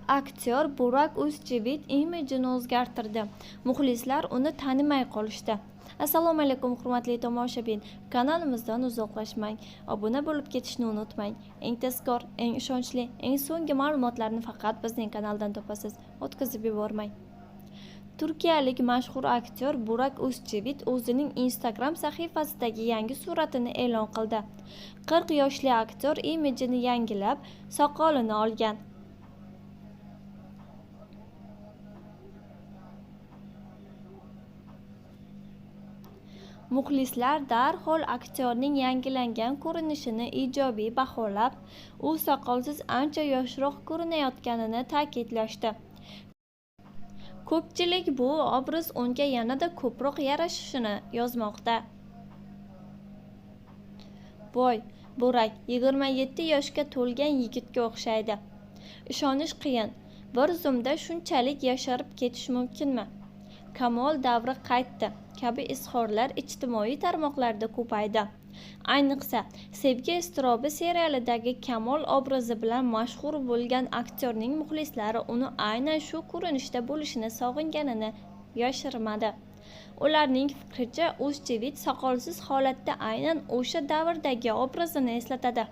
Aktyor Burak O'zchivit imijini o'zgartirdi. Muxlislar uni tanimay qolishdi. Assalomu alaykum hurmatli tomoshabin. Kanalimizdan uzoqlashmang. Obuna bo'lib ketishni unutmang. Eng tezkor, eng ishonchli, eng so'nggi ma'lumotlarni faqat bizning kanaldan topasiz. O'tkazib yubormang. Turkiyalik mashhur aktyor Burak O'zchivit o'zining Instagram sahifasidagi yangi suratini e'lon qildi. 40 yoshli aktyor imijini yangilab, soqolini olgan. Muxlislar darhol aktyorning yangilangan ko'rinishini ijobiy baholab, u soqolsiz ancha yoshroq ko'rinayotganini ta'kidlashdi. Ko'pchilik bu obraz unga yanada ko'proq yarashishini yozmoqda. Voy, Burak 27 yoshga to'lgan yigitga o'xshaydi. Ishonish qiyin. Bir zumda shunchalik yosharib ketish mumkinmi? Kamol davri qaytdi kabi izhorlar ijtimoiy tarmoqlarda ko'paydi. Ayniqsa, Sevgi iztirobi serialidagi Kamol obrazi bilan mashhur bo'lgan aktyorning muxlislari uni aynan shu ko'rinishda bo'lishini sog'inganini yashirmadi. Ularning fikricha, O'zchivit soqolsiz holatda aynan o'sha davrdagi obrazini eslatadi.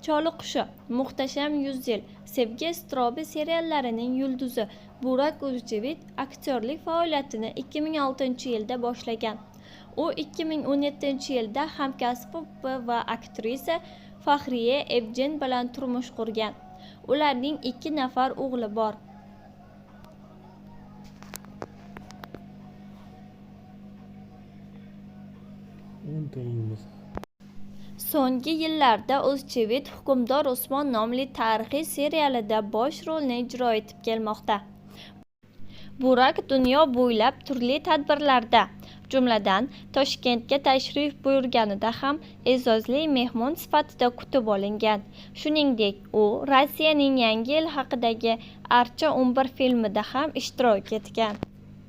Choliqushi, Muhtasham 100 yil, Sevgi iztirobi seriallarining yulduzi Burak O'zchivit aktyorlik faoliyatini 2006-yilda boshlagan. U 2017-yilda hamkasbi va aktrisa Fahriye Evjen bilan turmush qurgan. Ularning 2 nafar o'g'li bor. So'nggi yillarda O'zchivit Hukmdor Usmon nomli tarixiy serialida bosh rolni ijro etib kelmoqda. Burak dunyo bo'ylab turli tadbirlarda, jumladan Toshkentga tashrif buyurganida ham e'zozli mehmon sifatida kutib olingan. Shuningdek, u Rossiyaning Yangi yil haqidagi Archa 11 filmida ham ishtirok etgan.